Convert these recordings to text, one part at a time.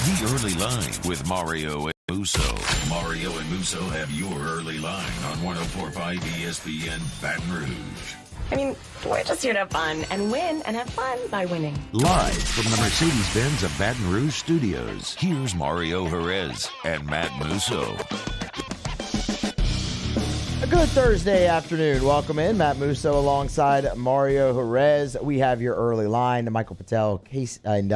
The Early Line with Mario and Musso. Mario and Musso have your early line on 104.5 ESPN Baton Rouge. I mean, we're just here to have fun and win and have fun by winning. Live from the Mercedes-Benz of Baton Rouge studios, Here's Mario Jerez and Matt Musso. A good Thursday afternoon. Welcome in. Matt Musso alongside Mario Jerez. We have your early line. Michael Patel, Case, and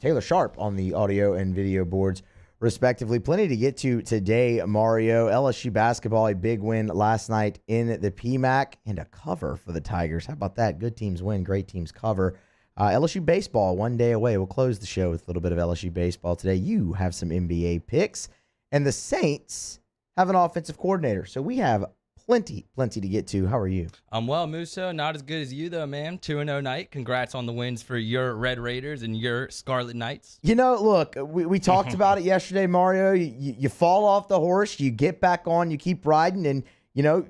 Taylor Sharp on the audio and video boards, respectively. Plenty to get to today, Mario. LSU basketball, a big win last night in the PMAC and a cover for the Tigers. How about that? Good teams win, great teams cover. LSU baseball, one day away. We'll close the show with a little bit of LSU baseball today. You have some NBA picks, and the Saints have an offensive coordinator. So we have plenty to get to. How are you? I'm well, Musso. Not as good as you, though, man. 2-0 night. Congrats on the wins for your Red Raiders and your Scarlet Knights. You know, look, we talked about it yesterday, Mario. You fall off the horse, you get back on, you keep riding, and, you know,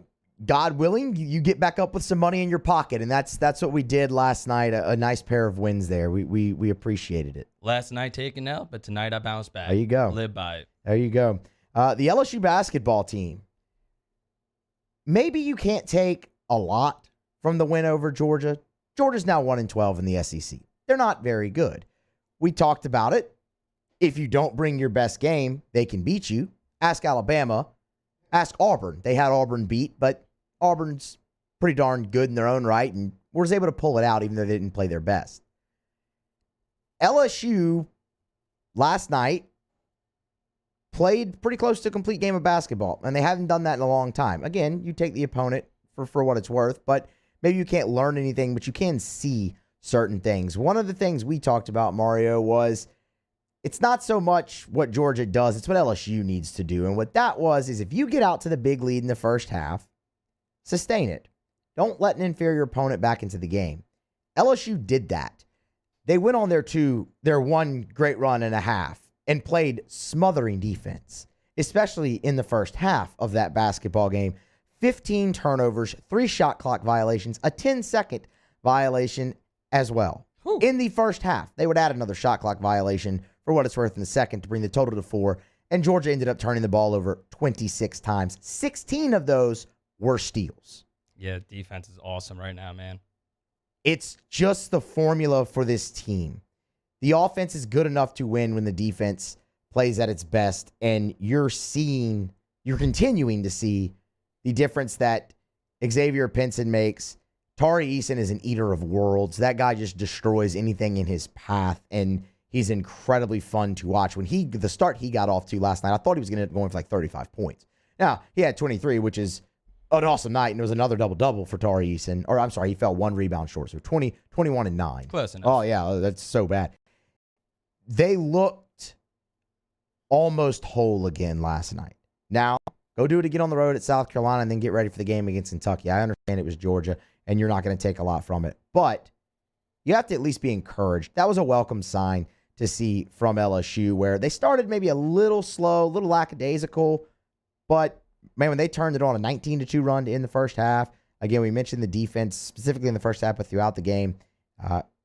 God willing, you get back up with some money in your pocket, and that's what we did last night. A nice pair of wins there. We appreciated it. Last night taken out, but tonight I bounced back. There you go. Live by it. There you go. The LSU basketball team. Maybe you can't take a lot from the win over Georgia. Georgia's now 1-12 in the SEC. They're not very good. We talked about it. If you don't bring your best game, they can beat you. Ask Alabama. Ask Auburn. They had Auburn beat, but Auburn's pretty darn good in their own right and was able to pull it out even though they didn't play their best. LSU last night played pretty close to a complete game of basketball, and they haven't done that in a long time. Again, you take the opponent for what it's worth, but maybe you can't learn anything, but you can see certain things. One of the things we talked about, Mario, was it's not so much what Georgia does, it's what LSU needs to do. And what that was is if you get out to the big lead in the first half, sustain it. Don't let an inferior opponent back into the game. LSU did that. They went on their one great run and a half and played smothering defense, especially in the first half of that basketball game. 15 turnovers, 3 shot clock violations, a 10-second violation as well. Whew. In the first half, they would add another shot clock violation for what it's worth in the second to bring the total to 4, and Georgia ended up turning the ball over 26 times. 16 of those were steals. Yeah, defense is awesome right now, man. It's just the formula for this team. The offense is good enough to win when the defense plays at its best, and you're continuing to see the difference that Xavier Pinson makes. Tari Eason is an eater of worlds. That guy just destroys anything in his path, and he's incredibly fun to watch. When the start he got off to last night, I thought he was going to end up going for like 35 points. Now, he had 23, which is an awesome night, and it was another double-double for Tari Eason. Or, I'm sorry, he fell 1 rebound short, so 21 and 9. Close enough. Oh, yeah, that's so bad. They looked almost whole again last night. Now, go do it again on the road at South Carolina and then get ready for the game against Kentucky. I understand it was Georgia, and you're not going to take a lot from it. But you have to at least be encouraged. That was a welcome sign to see from LSU, where they started maybe a little slow, a little lackadaisical, but, man, when they turned it on, a 19-2 run in the first half. Again, we mentioned the defense specifically in the first half, but throughout the game,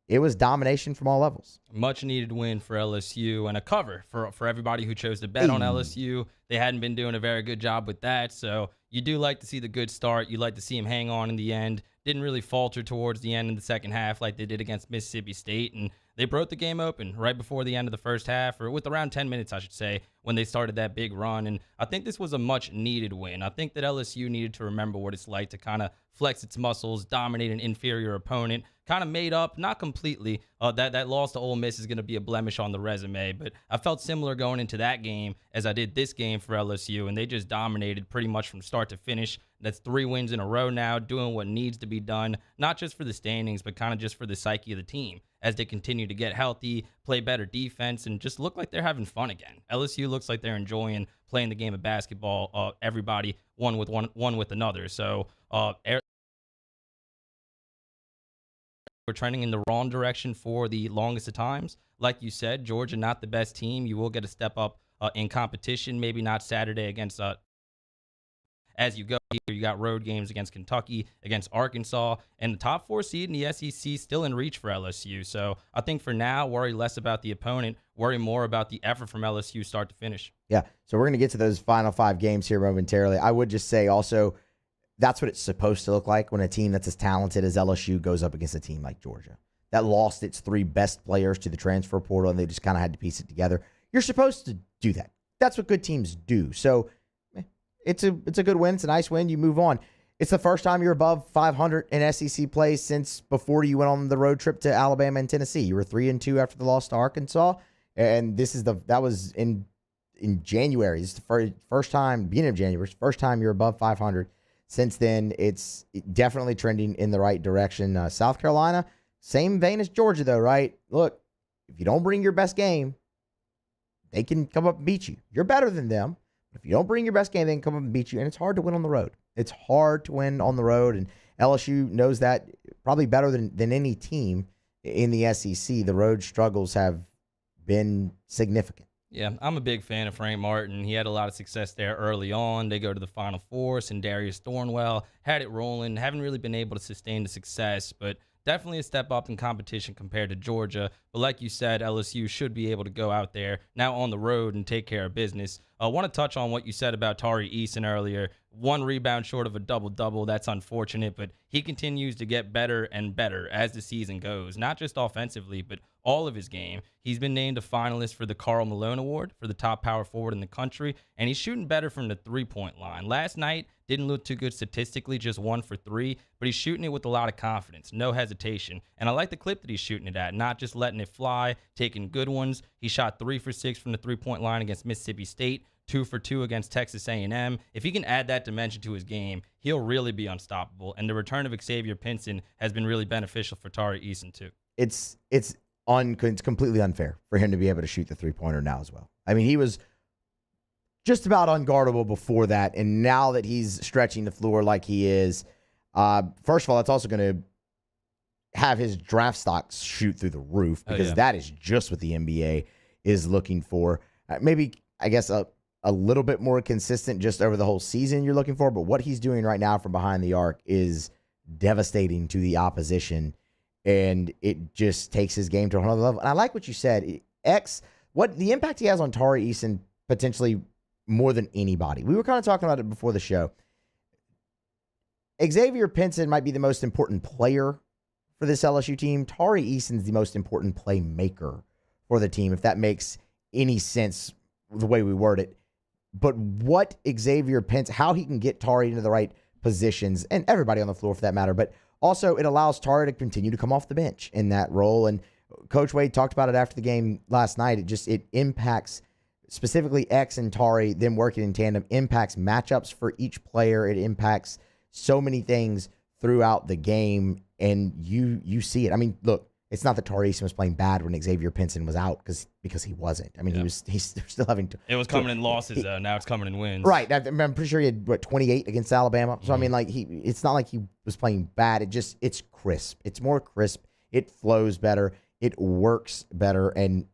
it was domination from all levels. Much needed win for LSU and a cover for everybody who chose to bet on LSU. They hadn't been doing a very good job with that, so you do like to see the good start. You like to see them hang on in the end. Didn't really falter towards the end in the second half like they did against Mississippi State, and they broke the game open right before the end of the first half, or with around 10 minutes, I should say, when they started that big run. And I think this was a much-needed win. I think that LSU needed to remember what it's like to kind of flex its muscles, dominate an inferior opponent, kind of made up, not completely. That loss to Ole Miss is going to be a blemish on the resume, but I felt similar going into that game as I did this game for LSU, and they just dominated pretty much from start to finish. That's 3 wins in a row now, doing what needs to be done, not just for the standings, but kind of just for the psyche of the team as they continue to get healthy, play better defense, and just look like they're having fun again. LSU looks like they're enjoying playing the game of basketball, everybody one with another. So we're trending in the wrong direction for the longest of times. Like you said, Georgia not the best team. You will get a step up in competition, maybe not Saturday against as you go here, you got road games against Kentucky, against Arkansas, and the top 4 seed in the SEC still in reach for LSU. So I think for now, worry less about the opponent, worry more about the effort from LSU start to finish. Yeah, so we're going to get to those final 5 games here momentarily. I would just say also that's what it's supposed to look like when a team that's as talented as LSU goes up against a team like Georgia that lost its 3 best players to the transfer portal, and they just kind of had to piece it together. You're supposed to do that. That's what good teams do. So it's a good win. It's a nice win. You move on. It's the first time you're above 500 in SEC play since before you went on the road trip to Alabama and Tennessee. You were 3-2 after the loss to Arkansas, and that was in January. It's the first time, beginning of January, first time you're above 500. Since then, it's definitely trending in the right direction. South Carolina, same vein as Georgia, though, right? Look, if you don't bring your best game, they can come up and beat you. You're better than them. If you don't bring your best game, they can come up and beat you, and it's hard to win on the road. It's hard to win on the road, and LSU knows that probably better than any team in the SEC. The road struggles have been significant. Yeah, I'm a big fan of Frank Martin. He had a lot of success there early on. They go to the Final Four, and Darius Thornwell had it rolling. Haven't really been able to sustain the success, but definitely a step up in competition compared to Georgia. But like you said, LSU should be able to go out there now on the road and take care of business. I want to touch on what you said about Tari Eason earlier. 1 rebound short of a double-double. That's unfortunate, but he continues to get better and better as the season goes, not just offensively, but all of his game. He's been named a finalist for the Karl Malone Award for the top power forward in the country, and he's shooting better from the three-point line. Last night, didn't look too good statistically, just 1 for 3, but he's shooting it with a lot of confidence, no hesitation. And I like the clip that he's shooting it at, not just letting it fly, taking good ones. He shot 3 for 6 from the three-point line against Mississippi State, 2 for 2 against Texas A&M. If he can add that dimension to his game, he'll really be unstoppable. And the return of Xavier Pinson has been really beneficial for Tari Eason too. It's completely unfair for him to be able to shoot the three-pointer now as well. I mean, he was just about unguardable before that, and now that he's stretching the floor like he is, first of all, that's also going to have his draft stocks shoot through the roof because that is just what the NBA is looking for. Maybe, I guess, a little bit more consistent just over the whole season you're looking for, but what he's doing right now from behind the arc is devastating to the opposition, and it just takes his game to another level. And I like what you said. What the impact he has on Tari Eason potentially more than anybody. We were kind of talking about it before the show. Xavier Pinson might be the most important player for this LSU team. Tari Eason's the most important playmaker for the team, if that makes any sense the way we word it. But what Xavier Pinson, how he can get Tari into the right positions, and everybody on the floor for that matter, but also it allows Tari to continue to come off the bench in that role. And Coach Wade talked about it after the game last night. It impacts specifically X and Tari, them working in tandem, impacts matchups for each player. It impacts so many things throughout the game, and you see it. I mean, look, it's not that Tari Eason was playing bad when Xavier Pinson was out because he wasn't. I mean, he's still having to. It was coming in losses though. Now it's coming in wins. Right. I'm pretty sure he had 28 against Alabama. So I mean, like it's not like he was playing bad. It's crisp. It's more crisp. It flows better. It works better. And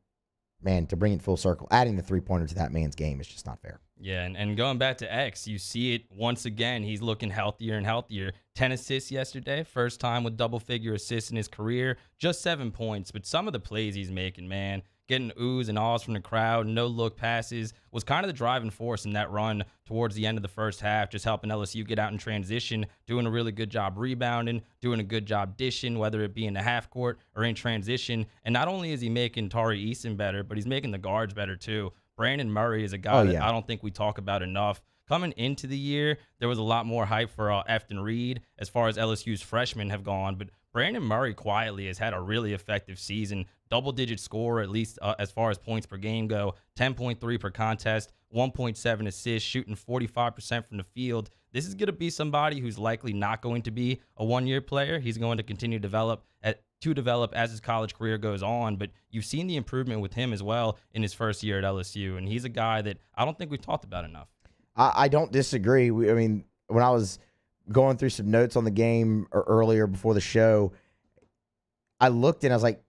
man, to bring it full circle, adding the three-pointer to that man's game is just not fair. Yeah, and going back to X, you see it once again. He's looking healthier and healthier. 10 assists yesterday, first time with double-figure assists in his career. Just 7 points, but some of the plays he's making, man, getting oohs and ahs from the crowd, no-look passes, was kind of the driving force in that run towards the end of the first half, just helping LSU get out in transition, doing a really good job rebounding, doing a good job dishing, whether it be in the half court or in transition. And not only is he making Tari Eason better, but he's making the guards better too. Brandon Murray is a guy that I don't think we talk about enough. Coming into the year, there was a lot more hype for Efton Reed as far as LSU's freshmen have gone, but Brandon Murray quietly has had a really effective season. Double-digit scorer, at least as far as points per game go. 10.3 per contest, 1.7 assists, shooting 45% from the field. This is going to be somebody who's likely not going to be a one-year player. He's going to continue to develop as his college career goes on. But you've seen the improvement with him as well in his first year at LSU, and he's a guy that I don't think we've talked about enough. I don't disagree. I mean, when I was going through some notes on the game earlier before the show, I looked and I was like,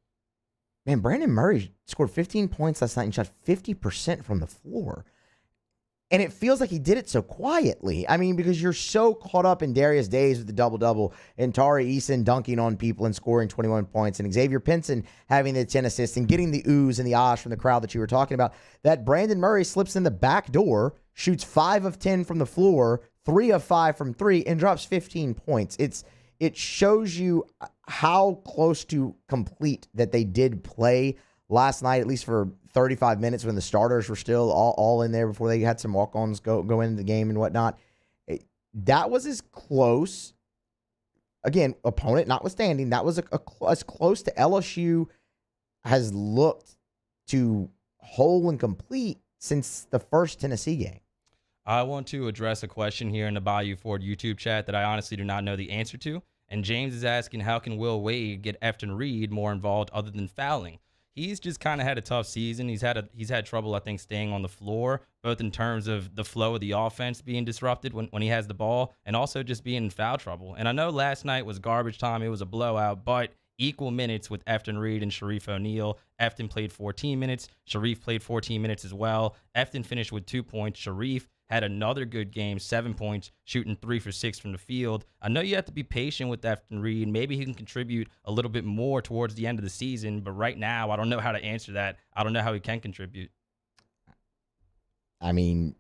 man, Brandon Murray scored 15 points last night and shot 50% from the floor. And it feels like he did it so quietly. I mean, because you're so caught up in Darius Days with the double-double and Tari Eason dunking on people and scoring 21 points and Xavier Pinson having the 10 assists and getting the oohs and the ahs from the crowd that you were talking about, that Brandon Murray slips in the back door, shoots 5 of 10 from the floor, 3 of 5 from 3, and drops 15 points. It shows you how close to complete that they did play last night, at least for 35 minutes when the starters were still all in there before they had some walk-ons go into the game and whatnot. That was as close, again, opponent notwithstanding, that was as close to LSU has looked to whole and complete since the first Tennessee game. I want to address a question here in the Bayou Ford YouTube chat that I honestly do not know the answer to. And James is asking, how can Will Wade get Efton Reed more involved other than fouling? He's just kind of had a tough season. He's had trouble, I think, staying on the floor, both in terms of the flow of the offense being disrupted when he has the ball and also just being in foul trouble. And I know last night was garbage time. It was a blowout, but equal minutes with Efton Reed and Sharif O'Neal. Efton played 14 minutes. Sharif played 14 minutes as well. Efton finished with 2 points. Sharif had another good game, 7 points, shooting 3 for 6 from the field. I know you have to be patient with Efton Reed. Maybe he can contribute a little bit more towards the end of the season, but right now I don't know how to answer that. I don't know how he can contribute. I mean,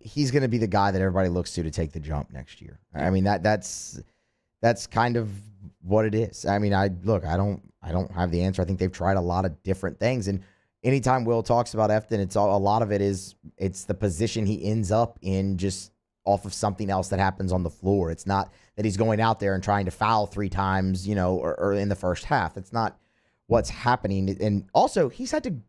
he's going to be the guy that everybody looks to take the jump next year. I mean, that's kind of what it is. I mean, I don't have the answer. I think they've tried a lot of different things, and anytime Will talks about Efton, a lot of it is it's the position he ends up in just off of something else that happens on the floor. It's not that he's going out there and trying to foul 3 times, or in the first half. That's not what's happening. And also, he's 18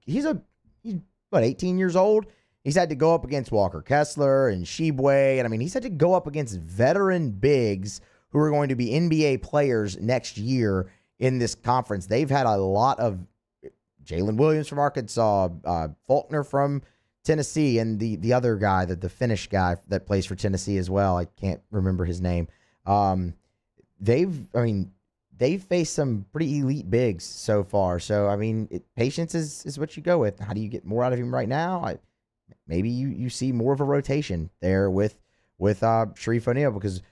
years old. He's had to go up against Walker Kessler and Shibwe. And I mean, he's had to go up against veteran bigs who are going to be NBA players next year in this conference. They've had a lot of Jalen Williams from Arkansas, Faulkner from Tennessee, and the other guy, the Finnish guy that plays for Tennessee as well. I can't remember his name. They've faced some pretty elite bigs so far. So, I mean, patience is what you go with. How do you get more out of him right now? Maybe you see more of a rotation there with Sharif O'Neal, because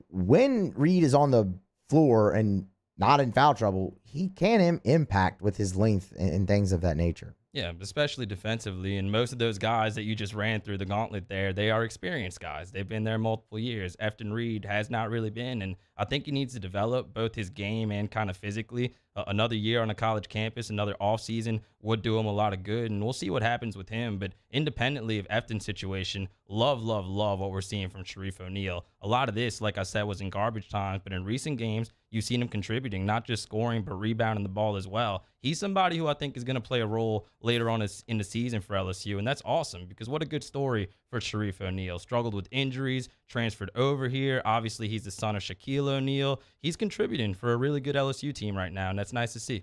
when Reed is on the floor and not in foul trouble, he can impact with his length and things of that nature. Yeah, especially defensively. And most of those guys that you just ran through the gauntlet there, they are experienced guys. They've been there multiple years. Efton Reed has not really been. And I think he needs to develop both his game and kind of physically. Another year on a college campus, another offseason would do him a lot of good. And we'll see what happens with him. But independently of Efton's situation, love what we're seeing from Sharif O'Neal. A lot of this, like I said, was in garbage times. But in recent games, you've seen him contributing, not just scoring, but rebounding the ball as well. He's somebody who I think is going to play a role later on in the season for LSU, and that's awesome because what a good story for Sharif O'Neal. Struggled with injuries, transferred over here. Obviously, he's the son of Shaquille O'Neal. He's contributing for a really good LSU team right now, and that's nice to see.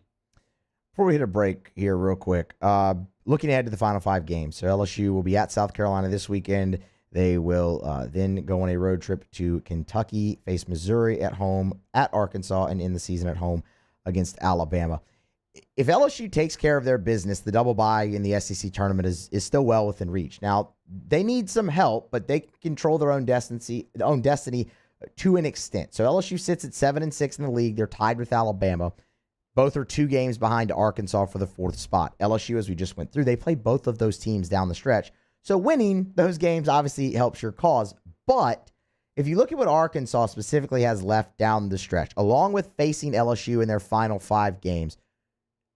Before we hit a break here real quick, looking ahead to the final 5 games. So LSU will be at South Carolina this weekend. They will then go on a road trip to Kentucky, face Missouri at home, at Arkansas, and end the season at home against Alabama. If LSU takes care of their business, the double bye in the SEC tournament is still well within reach. Now, they need some help, but they control their own destiny to an extent. So LSU sits at 7-6 in the league. They're tied with Alabama. Both are 2 games behind Arkansas for the 4th spot. LSU, as we just went through, they play both of those teams down the stretch. So winning those games obviously helps your cause. But if you look at what Arkansas specifically has left down the stretch, along with facing LSU in their final 5 games,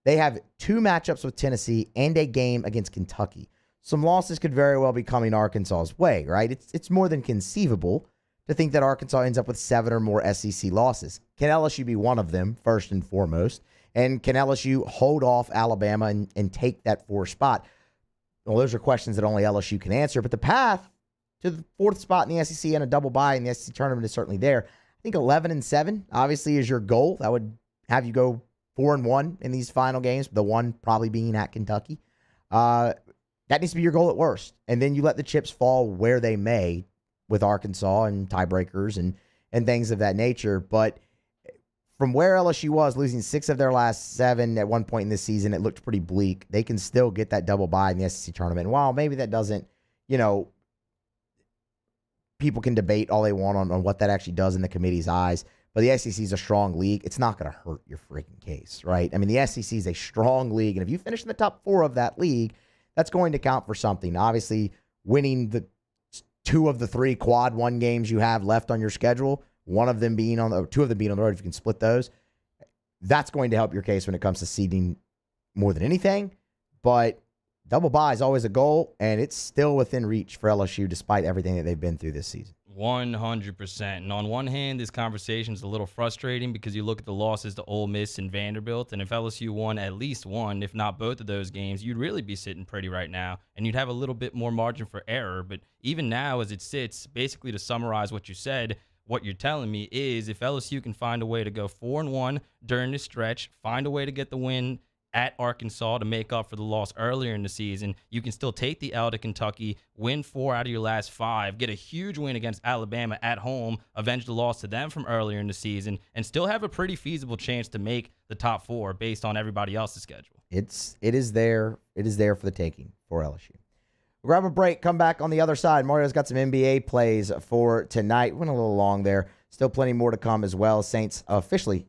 they have 2 matchups with Tennessee and a game against Kentucky. Some losses could very well be coming Arkansas's way, right? It's more than conceivable to think that Arkansas ends up with 7 or more SEC losses. Can LSU be one of them, first and foremost? And can LSU hold off Alabama and take that 4th spot? Well, those are questions that only LSU can answer. But the path to the 4th spot in the SEC and a double bye in the SEC tournament is certainly there. I think 11-7 obviously is your goal. That would have you go 4-1 in these final games, the one probably being at Kentucky. That needs to be your goal at worst. And then you let the chips fall where they may with Arkansas and tiebreakers and things of that nature. But from where LSU was, losing 6 of their last 7 at one point in this season, it looked pretty bleak. They can still get that double bye in the SEC tournament. And while maybe that doesn't, people can debate all they want on what that actually does in the committee's eyes. But the SEC is a strong league. It's not going to hurt your freaking case, right? I mean, the SEC is a strong league. And if you finish in the top 4 of that league, that's going to count for something. Obviously, winning the 2 of the 3 quad 1 games you have left on your schedule, 2 of them being on the road, if you can split those, that's going to help your case when it comes to seeding more than anything. But double bye is always a goal, and it's still within reach for LSU despite everything that they've been through this season. 100%. And on one hand, this conversation is a little frustrating because you look at the losses to Ole Miss and Vanderbilt, and if LSU won at least one, if not both of those games, you'd really be sitting pretty right now, and you'd have a little bit more margin for error. But even now, as it sits, basically to summarize what you said, what you're telling me is if LSU can find a way to go 4-1 during this stretch, find a way to get the win at Arkansas to make up for the loss earlier in the season, you can still take the L to Kentucky, win 4 out of your last 5, get a huge win against Alabama at home, avenge the loss to them from earlier in the season, and still have a pretty feasible chance to make the top 4 based on everybody else's schedule. It is there for the taking for LSU. We'll grab a break, come back on the other side. Mario's got some NBA plays for tonight. Went a little long there. Still plenty more to come as well. Saints officially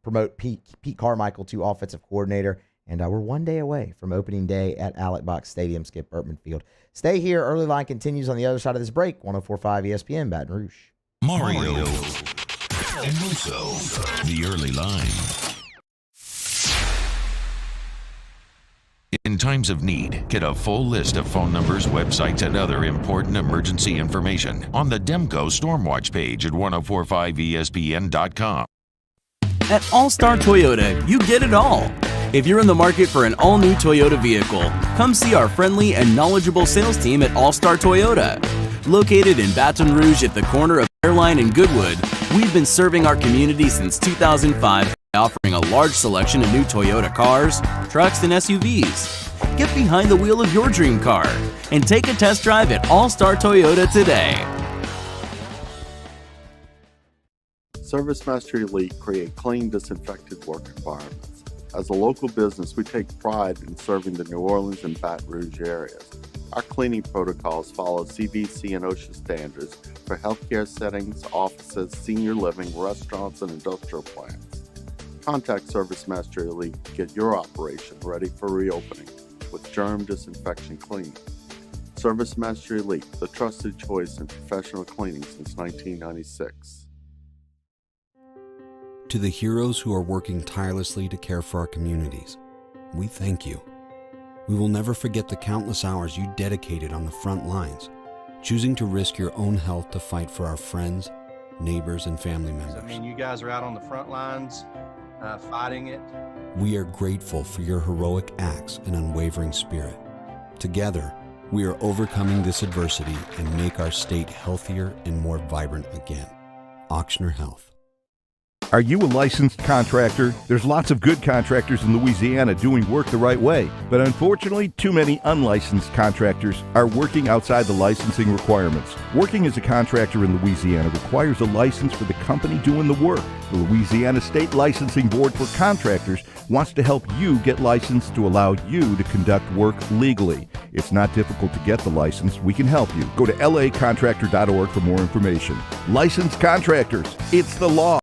promote Pete Carmichael to offensive coordinator, and we're 1 day away from opening day at Alex Box Stadium, Skip Bertman Field. Stay here. Early line continues on the other side of this break. 104.5 ESPN, Baton Rouge. Mario and Musso, the early line. In times of need, get a full list of phone numbers, websites, and other important emergency information on the Demco Stormwatch page at 1045ESPN.com. At All-Star Toyota, you get it all. If you're in the market for an all-new Toyota vehicle, come see our friendly and knowledgeable sales team at All-Star Toyota. Located in Baton Rouge at the corner of Airline and Goodwood, we've been serving our community since 2005, offering a large selection of new Toyota cars, trucks, and SUVs. Get behind the wheel of your dream car and take a test drive at All-Star Toyota today. Service Mastery Elite create clean, disinfected work environments. As a local business, we take pride in serving the New Orleans and Baton Rouge areas. Our cleaning protocols follow CDC and OSHA standards for healthcare settings, offices, senior living, restaurants, and industrial plants. Contact Service Mastery Elite to get your operation ready for reopening with germ disinfection cleaning. Service Mastery Elite, the trusted choice in professional cleaning since 1996. To the heroes who are working tirelessly to care for our communities, we thank you. We will never forget the countless hours you dedicated on the front lines, choosing to risk your own health to fight for our friends, neighbors, and family members. I mean, you guys are out on the front lines fighting it. We are grateful for your heroic acts and unwavering spirit. Together, we are overcoming this adversity and make our state healthier and more vibrant again. Auctioner Health. Are you a licensed contractor? There's lots of good contractors in Louisiana doing work the right way, but unfortunately, too many unlicensed contractors are working outside the licensing requirements. Working as a contractor in Louisiana requires a license for the company doing the work. The Louisiana State Licensing Board for Contractors wants to help you get licensed to allow you to conduct work legally. It's not difficult to get the license. We can help you. Go to lacontractor.org for more information. Licensed contractors, it's the law.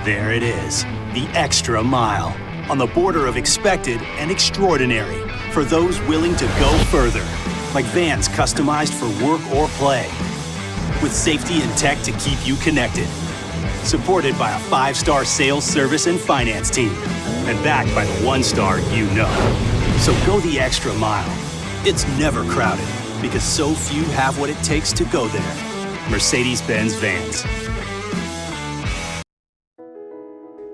There it is, the extra mile, on the border of expected and extraordinary for those willing to go further, like vans customized for work or play, with safety and tech to keep you connected, supported by a 5-star sales, service, and finance team, and backed by the 1-star you know. So go the extra mile. It's never crowded, because so few have what it takes to go there. Mercedes-Benz Vans.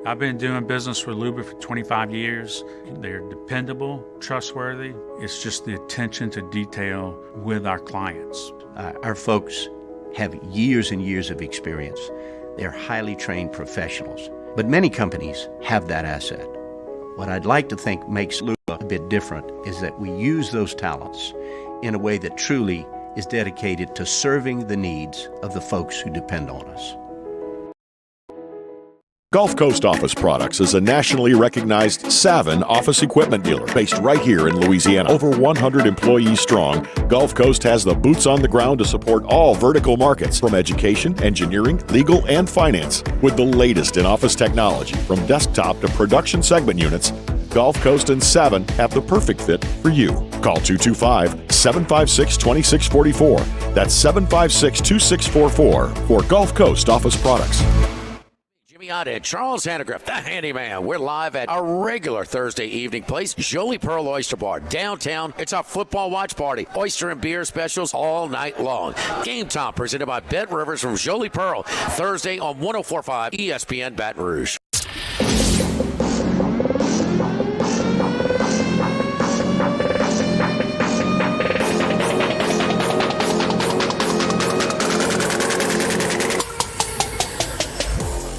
I've been doing business with Luba for 25 years. They're dependable, trustworthy. It's just the attention to detail with our clients. Our folks have years and years of experience. They're highly trained professionals. But many companies have that asset. What I'd like to think makes Luba a bit different is that we use those talents in a way that truly is dedicated to serving the needs of the folks who depend on us. Gulf Coast Office Products is a nationally recognized Savin office equipment dealer based right here in Louisiana. Over 100 employees strong, Gulf Coast has the boots on the ground to support all vertical markets, from education, engineering, legal, and finance. With the latest in office technology, from desktop to production segment units, Gulf Coast and Savin have the perfect fit for you. Call 225-756-2644. That's 756-2644 for Gulf Coast Office Products. At Charles Hannegriff, the handyman. We're live at our regular Thursday evening place, Jolie Pearl Oyster Bar, downtown. It's our football watch party. Oyster and beer specials all night long. Game Time presented by Bet Rivers from Jolie Pearl, Thursday on 104.5 ESPN Baton Rouge.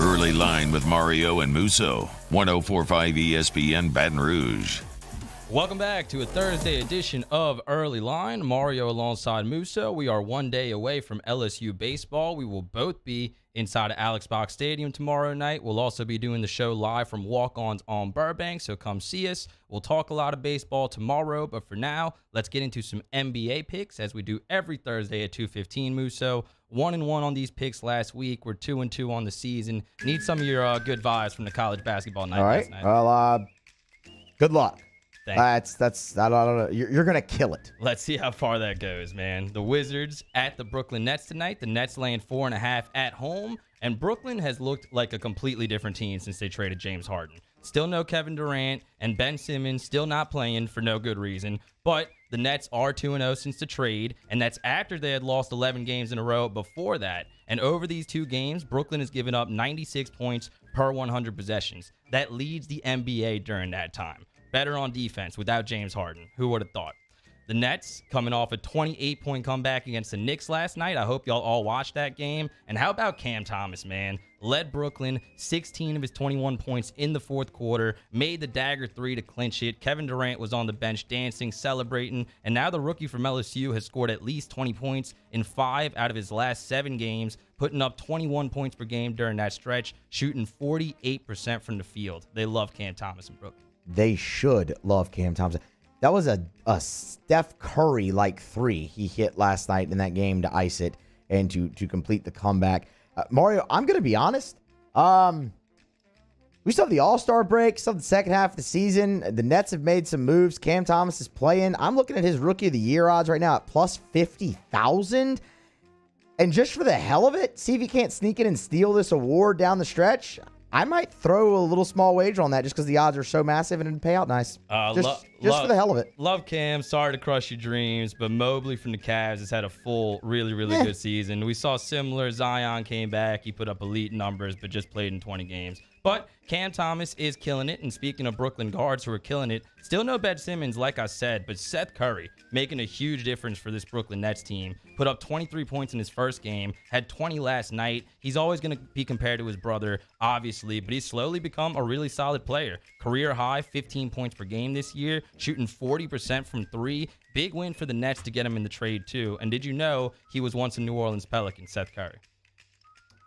Early Line with Mario and Musso, 104.5 ESPN Baton Rouge. Welcome back to a Thursday edition of Early Line. Mario alongside Musso. We are one day away from LSU baseball. We will both be inside of Alex Box Stadium tomorrow night. We'll also be doing the show live from Walk-Ons on Burbank, so come see us. We'll talk a lot of baseball tomorrow, but for now, let's get into some NBA picks as we do every Thursday at 2:15, Musso. 1-1 on these picks last week. We're 2-2 on the season. Need some of your good vibes from the college basketball night last night. Well, good luck. Thanks. That's I don't know. You're gonna kill it. Let's see how far that goes, man. The Wizards at the Brooklyn Nets tonight. The Nets laying 4.5 at home, and Brooklyn has looked like a completely different team since they traded James Harden. Still no Kevin Durant, and Ben Simmons still not playing for no good reason. But the Nets are 2-0 since the trade, and that's after they had lost 11 games in a row before that. And over these two games, Brooklyn has given up 96 points per 100 possessions. That leads the NBA during that time. Better on defense without James Harden. Who would have thought? The Nets coming off a 28-point comeback against the Knicks last night. I hope y'all all watched that game. And how about Cam Thomas, man? Led Brooklyn, 16 of his 21 points in the fourth quarter, made the dagger three to clinch it. Kevin Durant was on the bench dancing, celebrating, and now the rookie from LSU has scored at least 20 points in 5 out of his last 7 games, putting up 21 points per game during that stretch, shooting 48% from the field. They love Cam Thomas in Brooklyn. They should love Cam Thompson. That was a Steph Curry-like three he hit last night in that game to ice it and to complete the comeback. Mario, I'm going to be honest. We still have the All-Star break, still have the second half of the season. The Nets have made some moves. Cam Thomas is playing. I'm looking at his Rookie of the Year odds right now at plus 50,000. And just for the hell of it, see if he can't sneak in and steal this award down the stretch. I might throw a little small wager on that just because the odds are so massive and it'd pay out nice. Just for the hell of it. Love Cam. Sorry to crush your dreams, but Mobley from the Cavs has had a full, really good season. We saw similar. Zion came back. He put up elite numbers, but just played in 20 games. But Cam Thomas is killing it. And speaking of Brooklyn guards who are killing it, still no Ben Simmons, like I said, but Seth Curry making a huge difference for this Brooklyn Nets team. Put up 23 points in his first game, had 20 last night. He's always going to be compared to his brother, obviously, but he's slowly become a really solid player. Career high, 15 points per game this year, shooting 40% from 3. Big win for the Nets to get him in the trade, too. And did you know he was once a New Orleans Pelican, Seth Curry?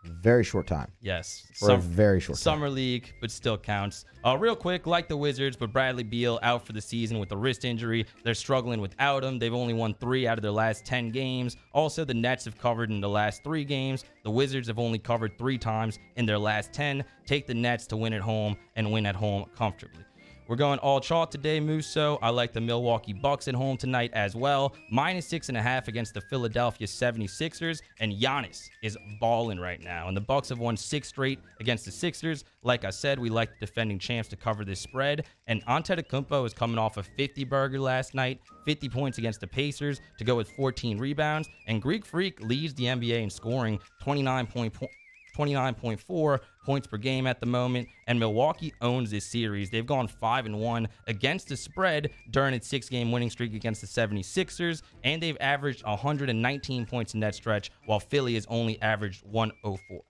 Very short time. Yes. For a very short time. Summer league, but still counts. Real quick, like the Wizards, but Bradley Beal out for the season with a wrist injury. They're struggling without him. They've only won 3 out of their last 10 games. Also, the Nets have covered in the last 3 games. The Wizards have only covered 3 times in their last 10. Take the Nets to win at home and win at home comfortably. We're going all chalk today, Musso. I like the Milwaukee Bucks at home tonight as well. -6.5 against the Philadelphia 76ers. And Giannis is balling right now. And the Bucks have won 6 straight against the Sixers. Like I said, we like the defending champs to cover this spread. And Antetokounmpo is coming off a 50-burger last night. 50 points against the Pacers to go with 14 rebounds. And Greek Freak leads the NBA in scoring, 29 29.4 points per game at the moment, and Milwaukee owns this series. They've gone 5-1 against the spread during its 6-game winning streak against the 76ers, and they've averaged 119 points in that stretch, while Philly has only averaged 104.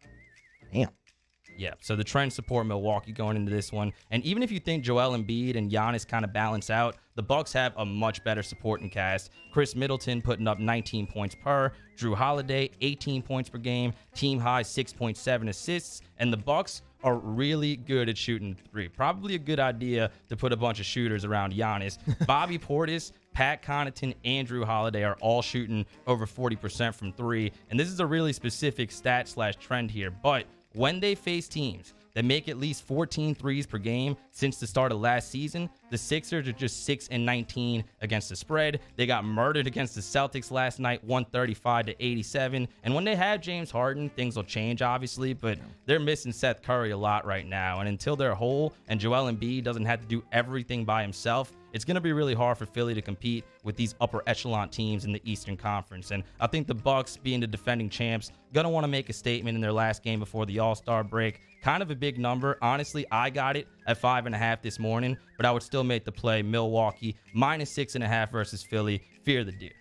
Damn. Yeah, so the trends support Milwaukee going into this one. And even if you think Joel Embiid and Giannis kind of balance out, the Bucks have a much better supporting cast. Chris Middleton putting up 19 points per, Drew Holiday 18 points per game, team high 6.7 assists, and the Bucks are really good at shooting three. Probably a good idea to put a bunch of shooters around Giannis. Bobby Portis, Pat Connaughton, and Drew Holiday are all shooting over 40% from three. And this is a really specific stat/trend here, but when they face teams that make at least 14 threes per game since the start of last season, the Sixers are just 6-19 against the spread. They got murdered against the Celtics last night, 135-87. And when they have James Harden, things will change, obviously, but they're missing Seth Curry a lot right now. And until they're whole and Joel Embiid doesn't have to do everything by himself, it's going to be really hard for Philly to compete with these upper echelon teams in the Eastern Conference. And I think the Bucks, being the defending champs, going to want to make a statement in their last game before the All-Star break. Kind of a big number. Honestly, I got it at 5.5 this morning, but I would still make the play Milwaukee -6.5 versus Philly. Fear the deer.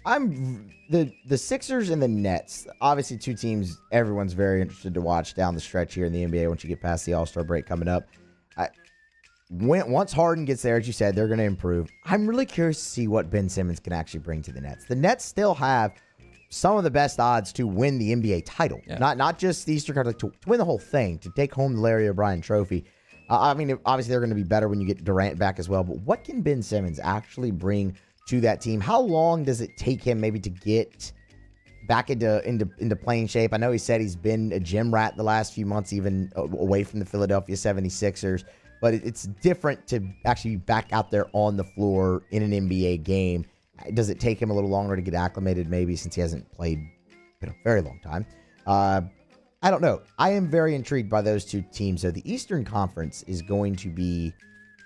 I'm the Sixers and the Nets. Obviously, two teams everyone's very interested to watch down the stretch here in the NBA once you get past the All-Star break coming up. Once Harden gets there, as you said, they're going to improve. I'm really curious to see what Ben Simmons can actually bring to the Nets. The Nets still have some of the best odds to win the NBA title. Yeah. Not just the Eastern Conference, to win the whole thing, to take home the Larry O'Brien trophy. I mean, obviously they're going to be better when you get Durant back as well, but what can Ben Simmons actually bring to that team? How long does it take him maybe to get back into playing shape? I know he said he's been a gym rat the last few months, even away from the Philadelphia 76ers, but it's different to actually be back out there on the floor in an NBA game. Does it take him a little longer to get acclimated, maybe, since he hasn't played in a very long time? I don't know. I am very intrigued by those two teams. So the Eastern Conference is going to be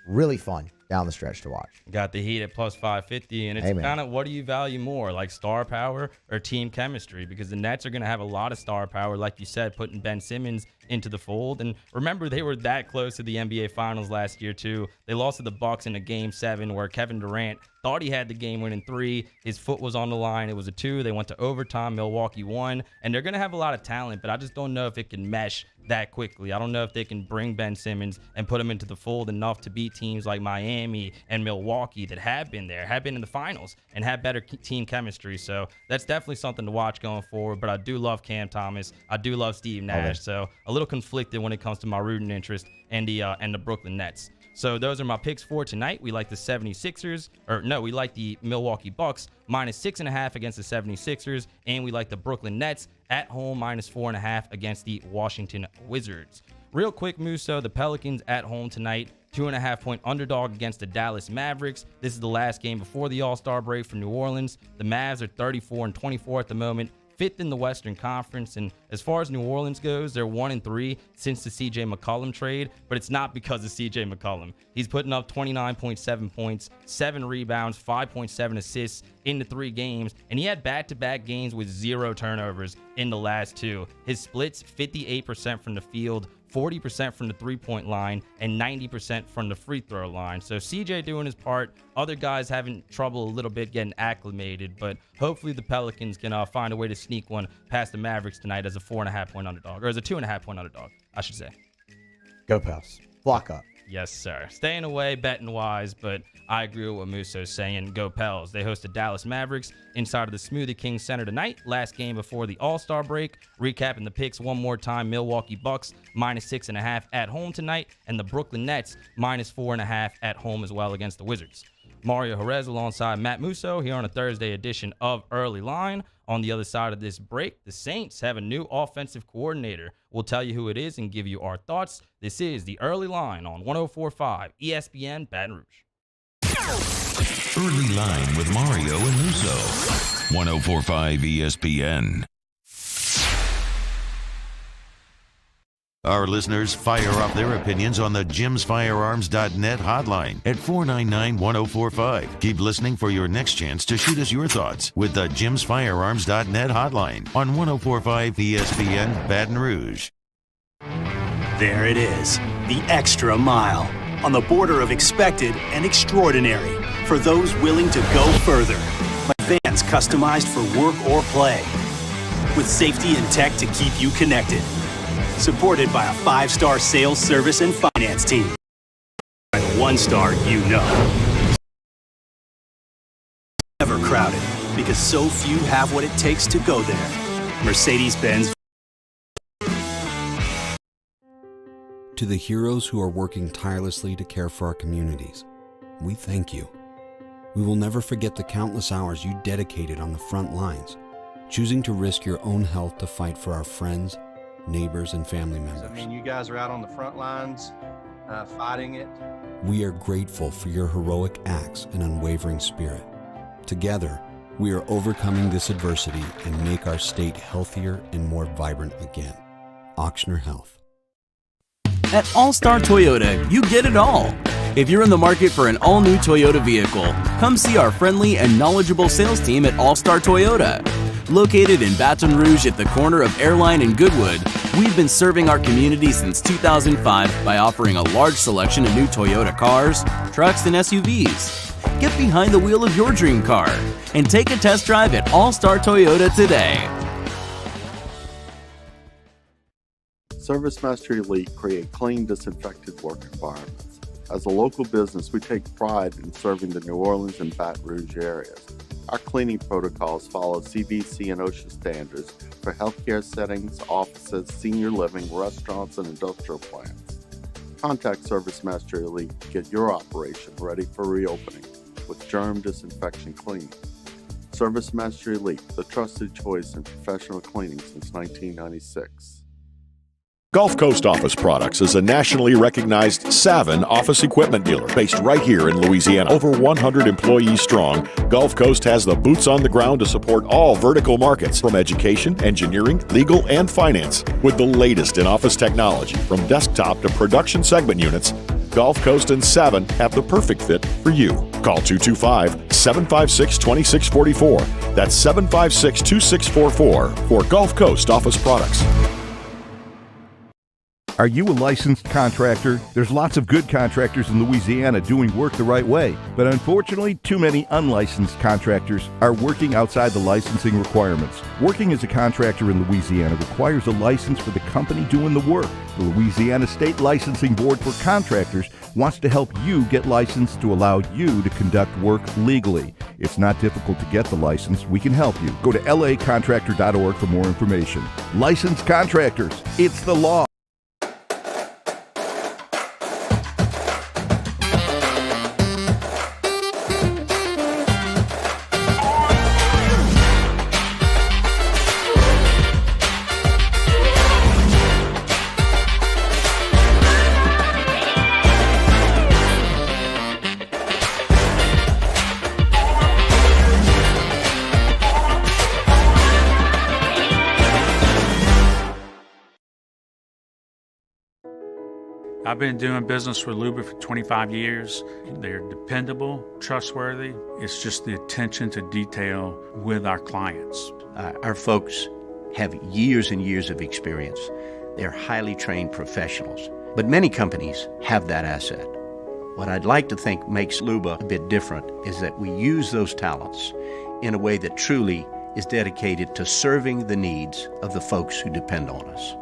really fun down the stretch to watch. Got the Heat at +550, and it's kind of, what do you value more, like star power or team chemistry? Because the Nets are going to have a lot of star power, like you said, putting Ben Simmons into the fold. And remember, they were that close to the NBA Finals last year too. They lost to the Bucks in a Game 7 where Kevin Durant thought he had the game-winning three. His foot was on the line. It was a 2. They went to overtime. Milwaukee won. And they're going to have a lot of talent, but I just don't know if it can mesh that quickly. I don't know if they can bring Ben Simmons and put him into the fold enough to beat teams like Miami and Milwaukee that have been there, have been in the finals, and have better team chemistry. So that's definitely something to watch going forward. But I do love Cam Thomas. I do love Steve Nash. So a little conflicted when it comes to my rooting interest and the Brooklyn Nets. So those are my picks for tonight. We like the 76ers, we like the Milwaukee Bucks -6.5 against the 76ers, and we like the Brooklyn Nets at home -4.5 against the Washington Wizards. Real quick, Musso, the Pelicans at home tonight, 2.5-point underdog against the Dallas Mavericks. This is the last game before the All-Star break for New Orleans. The Mavs are 34-24 at the moment, 5th in the Western Conference. And as far as New Orleans goes, they're 1-3 since the CJ McCollum trade, but it's not because of CJ McCollum. He's putting up 29.7 points, 7 rebounds, 5.7 assists in the 3 games, and he had back-to-back games with 0 turnovers in the last 2. His splits, 58% from the field, 40% from the three-point line, and 90% from the free throw line. So CJ doing his part. Other guys having trouble a little bit getting acclimated, but hopefully the Pelicans can find a way to sneak one past the Mavericks tonight as a 4.5-point underdog, or as a 2.5-point underdog, I should say. Go Pels. Block up. Yes, sir. Staying away, betting wise, but I agree with what Musso's saying. Go Pels. They host the Dallas Mavericks inside of the Smoothie King Center tonight. Last game before the All-Star break. Recapping the picks one more time. Milwaukee Bucks -6.5 at home tonight, and the Brooklyn Nets -4.5 at home as well against the Wizards. Mario Jerez alongside Matt Musso here on a Thursday edition of Early Line. On the other side of this break, the Saints have a new offensive coordinator. We'll tell you who it is and give you our thoughts. This is the Early Line on 104.5 ESPN Baton Rouge. Early Line with Mario and Musso. 104.5 ESPN. Our listeners fire off their opinions on the jimsfirearms.net hotline at 499-1045. Keep listening for your next chance to shoot us your thoughts with the jimsfirearms.net hotline on 1045 ESPN Baton Rouge. There it is, the extra mile, on the border of expected and extraordinary, for those willing to go further. Like vans customized for work or play, with safety and tech to keep you connected. Supported by a 5-star sales, service, and finance team. By the 1-star you know. Never crowded, because so few have what it takes to go there. Mercedes-Benz. To the heroes who are working tirelessly to care for our communities, we thank you. We will never forget the countless hours you dedicated on the front lines, choosing to risk your own health to fight for our friends, neighbors, and family members. I mean, you guys are out on the front lines fighting it. We are grateful for your heroic acts and unwavering spirit. Together, we are overcoming this adversity and make our state healthier and more vibrant again. Auctioner Health. At All-Star Toyota, you get it all. If you're in the market for an all-new Toyota vehicle, come see our friendly and knowledgeable sales team at All-Star Toyota. Located in Baton Rouge at the corner of Airline and Goodwood, we've been serving our community since 2005 by offering a large selection of new Toyota cars, trucks, and SUVs. Get behind the wheel of your dream car and take a test drive at All-Star Toyota today. ServiceMaster Elite create clean, disinfected work environments. As a local business, we take pride in serving the New Orleans and Baton Rouge areas. Our cleaning protocols follow CDC and OSHA standards for healthcare settings, offices, senior living, restaurants, and industrial plants. Contact ServiceMaster Elite to get your operation ready for reopening with germ disinfection cleaning. ServiceMaster Elite, the trusted choice in professional cleaning since 1996. Gulf Coast Office Products is a nationally recognized Savin office equipment dealer based right here in Louisiana. Over 100 employees strong, Gulf Coast has the boots on the ground to support all vertical markets from education, engineering, legal, and finance. With the latest in office technology from desktop to production segment units, Gulf Coast and Savin have the perfect fit for you. Call 225-756-2644. That's 756-2644 for Gulf Coast Office Products. Are you a licensed contractor? There's lots of good contractors in Louisiana doing work the right way, but unfortunately, too many unlicensed contractors are working outside the licensing requirements. Working as a contractor in Louisiana requires a license for the company doing the work. The Louisiana State Licensing Board for Contractors wants to help you get licensed to allow you to conduct work legally. It's not difficult to get the license. We can help you. Go to lacontractor.org for more information. Licensed contractors, it's the law. I've been doing business with Luba for 25 years. They're dependable, trustworthy. It's just the attention to detail with our clients. Our folks have years and years of experience. They're highly trained professionals. But many companies have that asset. What I'd like to think makes Luba a bit different is that we use those talents in a way that truly is dedicated to serving the needs of the folks who depend on us.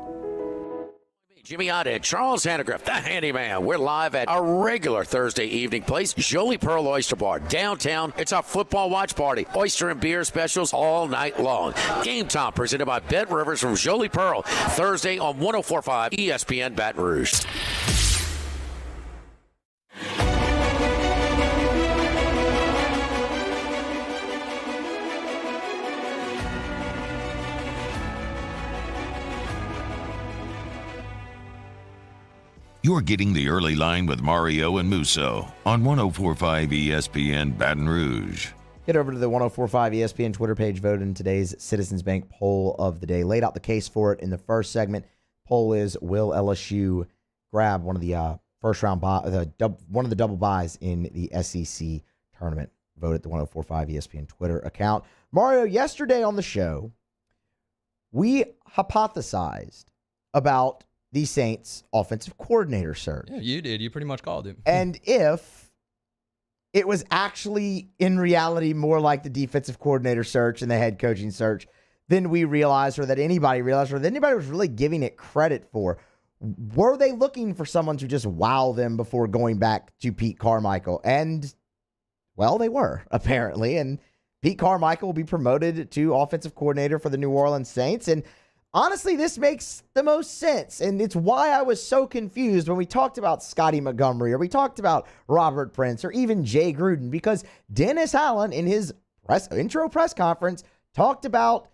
Jimmy Oddhead, Charles Hannegriff, the handyman. We're live at our regular Thursday evening place, Jolie Pearl Oyster Bar, downtown. It's our football watch party. Oyster and beer specials all night long. Game time presented by Bet Rivers from Jolie Pearl. Thursday on 104.5 ESPN Baton Rouge. You're getting the early line with Mario and Musso on 104.5 ESPN Baton Rouge. Get over to the 104.5 ESPN Twitter page, vote in today's Citizens Bank poll of the day. Laid out the case for it in the first segment. poll is, will LSU grab one of the first round one of the double buys in the SEC tournament? Vote at the 1045 ESPN Twitter account. Mario, yesterday on the show, we hypothesized about the Saints offensive coordinator search. Yeah, you did. You pretty much called him. And if it was actually in reality more like the defensive coordinator search and the head coaching search than we realized, or that anybody realized, or that anybody was really giving it credit for. Were they looking for someone to just wow them before going back to Pete Carmichael? And, well, they were, apparently. And Pete Carmichael will be promoted to offensive coordinator for the New Orleans Saints. And honestly, this makes the most sense. And it's why I was so confused when we talked about Scotty Montgomery, or we talked about Robert Prince, or even Jay Gruden, because Dennis Allen in his intro press conference talked about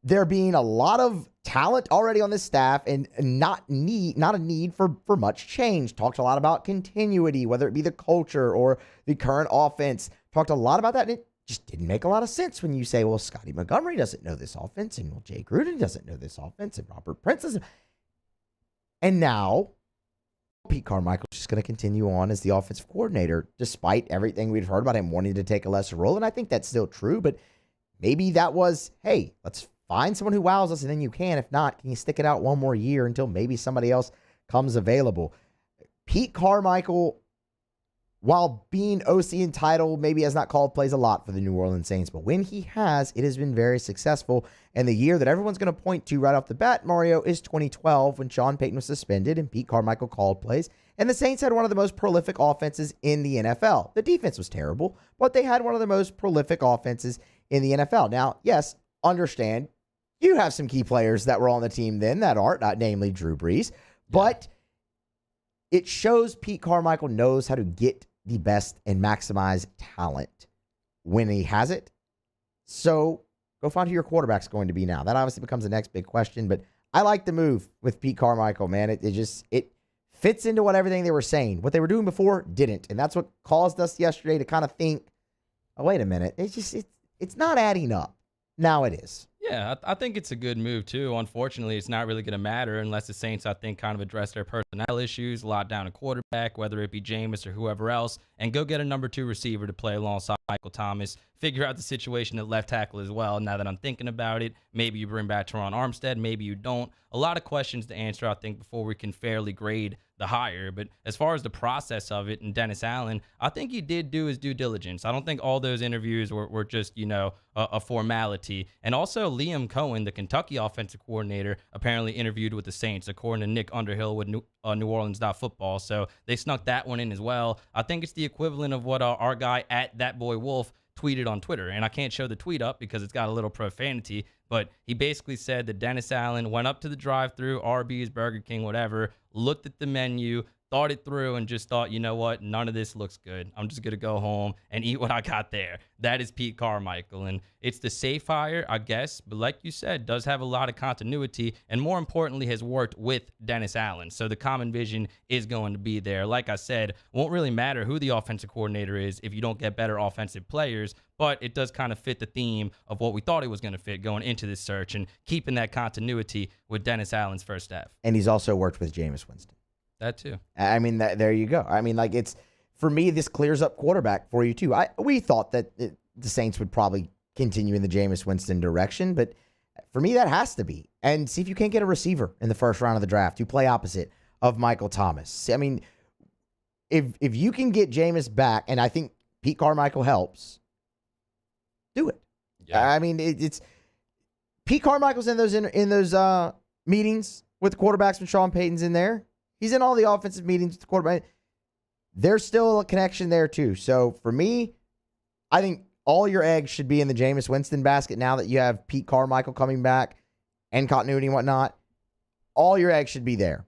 there being a lot of talent already on this staff and not a need for much change. Talked a lot about continuity, whether it be the culture or the current offense. Talked a lot about that, and it just didn't make a lot of sense when you say, well, Scotty Montgomery doesn't know this offense, and well, Jay Gruden doesn't know this offense, and Robert Prince doesn't. And now Pete Carmichael's just going to continue on as the offensive coordinator, despite everything we've heard about him wanting to take a lesser role. And I think that's still true, but maybe that was, hey, let's find someone who wows us, and then you can. If not, can you stick it out one more year until maybe somebody else comes available? Pete Carmichael, while being OC entitled, maybe has not called plays a lot for the New Orleans Saints, but when he has, it has been very successful. And the year that everyone's going to point to right off the bat, Mario, is 2012, when Sean Payton was suspended and Pete Carmichael called plays. And the Saints had one of the most prolific offenses in the NFL. The defense was terrible, but they had one of the most prolific offenses in the NFL. Now, yes, understand, you have some key players that were on the team then that aren't, namely Drew Brees, but it shows Pete Carmichael knows how to get the best and maximize talent when he has it. So go find who your quarterback's going to be now. That obviously becomes the next big question, but I like the move with Pete Carmichael, man. It fits into what everything they were saying. What they were doing before didn't, and that's what caused us yesterday to kind of think, oh, wait a minute. It's not adding up. Now it is. Yeah, I think it's a good move, too. Unfortunately, it's not really going to matter unless the Saints, I think, kind of address their personnel issues, lock down a quarterback, whether it be Jameis or whoever else, and go get a number 2 receiver to play alongside Michael Thomas. Figure out the situation at left tackle as well. Now that I'm thinking about it, maybe you bring back Teron Armstead, maybe you don't. A lot of questions to answer, I think, before we can fairly grade the hire. But as far as the process of it and Dennis Allen, I think he did do his due diligence. I don't think all those interviews were just, a formality. And also Liam Cohen, the Kentucky offensive coordinator, apparently interviewed with the Saints, according to Nick Underhill with New Orleans.football. So they snuck that one in as well. I think it's the equivalent of what our guy at That Boy Wolf tweeted on Twitter. And I can't show the tweet up because it's got a little profanity, but he basically said that Dennis Allen went up to the drive-thru, Arby's, Burger King, whatever, looked at the menu, thought it through, and just thought, you know what, none of this looks good. I'm just going to go home and eat what I got there. That is Pete Carmichael. And it's the safe hire, I guess, but like you said, does have a lot of continuity, and more importantly, has worked with Dennis Allen. So the common vision is going to be there. Like I said, won't really matter who the offensive coordinator is if you don't get better offensive players, but it does kind of fit the theme of what we thought it was going to fit going into this search and keeping that continuity with Dennis Allen's first staff. And he's also worked with Jameis Winston. That too. I mean, there you go. I mean, it's, for me, this clears up quarterback for you too. We thought that the Saints would probably continue in the Jameis Winston direction, but for me, that has to be. And see if you can't get a receiver in the first round of the draft to play opposite of Michael Thomas. I mean, if you can get Jameis back, and I think Pete Carmichael helps, do it. Yeah. I mean, it's Pete Carmichael's in those meetings with the quarterbacks when Sean Payton's in there. He's in all the offensive meetings with the quarterback. There's still a connection there, too. So, for me, I think all your eggs should be in the Jameis Winston basket now that you have Pete Carmichael coming back and continuity and whatnot. All your eggs should be there.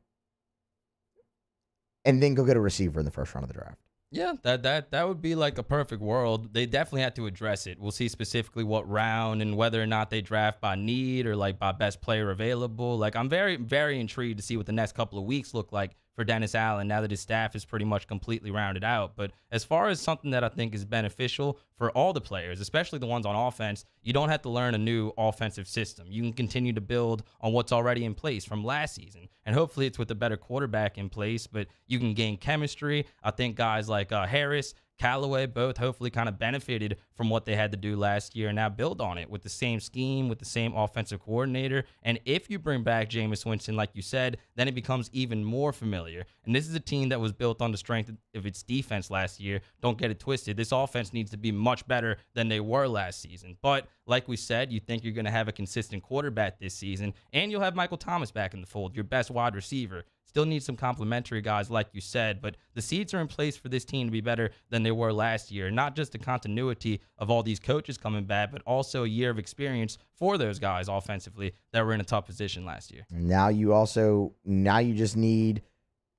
And then go get a receiver in the first round of the draft. Yeah, that would be like a perfect world. They definitely have to address it. We'll see specifically what round and whether or not they draft by need or like by best player available. Like, I'm very, very intrigued to see what the next couple of weeks look like for Dennis Allen now that his staff is pretty much completely rounded out. But as far as something that I think is beneficial for all the players, especially the ones on offense, you don't have to learn a new offensive system. You can continue to build on what's already in place from last season. And hopefully it's with a better quarterback in place, but you can gain chemistry. I think guys like Harris, Callaway both hopefully kind of benefited from what they had to do last year and now build on it with the same scheme, with the same offensive coordinator. And if you bring back Jameis Winston, like you said, then it becomes even more familiar. And this is a team that was built on the strength of its defense last year. Don't get it twisted. This offense needs to be much better than they were last season. But like we said, you think you're going to have a consistent quarterback this season, and you'll have Michael Thomas back in the fold, your best wide receiver. Still need some complementary guys, like you said, but the seeds are in place for this team to be better than they were last year. Not just the continuity of all these coaches coming back, but also a year of experience for those guys offensively that were in a tough position last year. Now you just need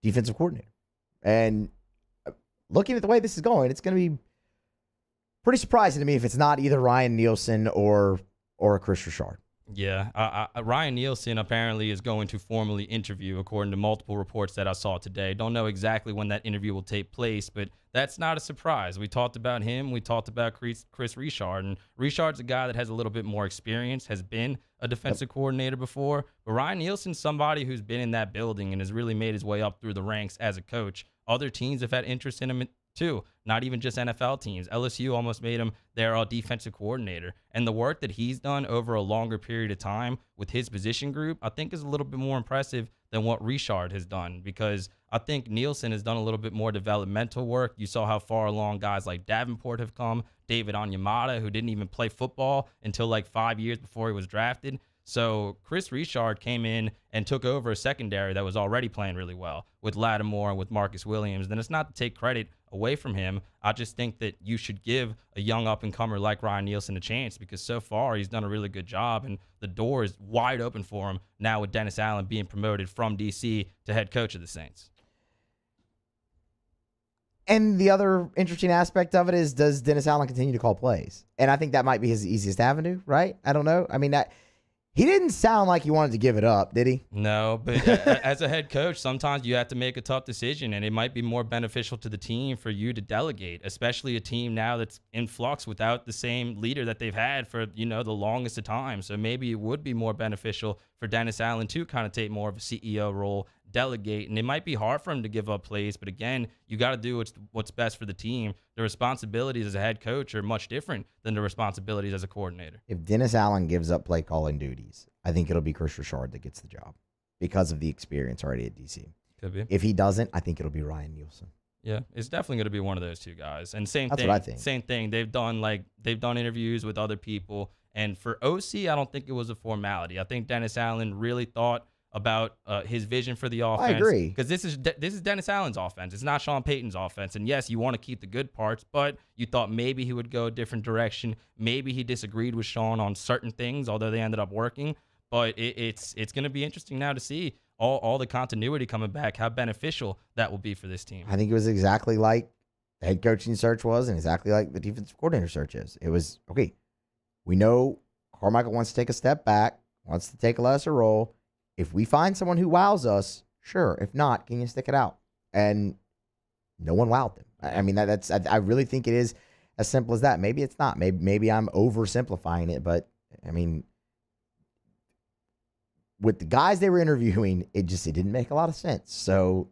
defensive coordinator. And looking at the way this is going, it's going to be pretty surprising to me if it's not either Ryan Nielsen or Chris Richard. Yeah, Ryan Nielsen apparently is going to formally interview, according to multiple reports that I saw today. Don't know exactly when that interview will take place, but that's not a surprise. We talked about him. We talked about Chris Richard, and Richard's a guy that has a little bit more experience, has been a defensive coordinator before. But Ryan Nielsen's somebody who's been in that building and has really made his way up through the ranks as a coach. Other teams have had interest in him too, not even just NFL teams. LSU almost made him their defensive coordinator. And the work that he's done over a longer period of time with his position group, I think is a little bit more impressive than what Richard has done, because I think Nielsen has done a little bit more developmental work. You saw how far along guys like Davenport have come, David Onyemata, who didn't even play football until like 5 years before he was drafted. So Chris Richard came in and took over a secondary that was already playing really well with Lattimore and with Marcus Williams. And it's not to take credit away from him. I just think that you should give a young up-and-comer like Ryan Nielsen a chance, because so far he's done a really good job, and the door is wide open for him now with Dennis Allen being promoted from D.C. to head coach of the Saints. And the other interesting aspect of it is, does Dennis Allen continue to call plays? And I think that might be his easiest avenue, right? I don't know. I mean, he didn't sound like he wanted to give it up, did he? No, but as a head coach, sometimes you have to make a tough decision, and it might be more beneficial to the team for you to delegate, especially a team now that's in flux without the same leader that they've had for, the longest of time. So maybe it would be more beneficial for Dennis Allen to kind of take more of a CEO role, delegate, and it might be hard for him to give up plays, but again, you got to do what's best for the team. The responsibilities as a head coach are much different than the responsibilities as a coordinator. If Dennis Allen gives up play calling duties, I think it'll be Chris Richard that gets the job because of the experience already at DC. Could be. If he doesn't, I think it'll be Ryan Nielsen. Yeah, it's definitely going to be one of those two guys. And That's what I think. Same thing. They've done interviews with other people, and for OC, I don't think it was a formality. I think Dennis Allen really thought about his vision for the offense. I agree. Because this is Dennis Allen's offense. It's not Sean Payton's offense. And yes, you want to keep the good parts, but you thought maybe he would go a different direction. Maybe he disagreed with Sean on certain things, although they ended up working. But it's going to be interesting now to see all the continuity coming back, how beneficial that will be for this team. I think it was exactly like the head coaching search was, and exactly like the defensive coordinator search is. It was, okay, we know Carmichael wants to take a step back, wants to take a lesser role. If we find someone who wows us, sure. If not, can you stick it out? And no one wowed them. I mean, I really think it is as simple as that. Maybe it's not. Maybe I'm oversimplifying it, but I mean, with the guys they were interviewing, it didn't make a lot of sense. So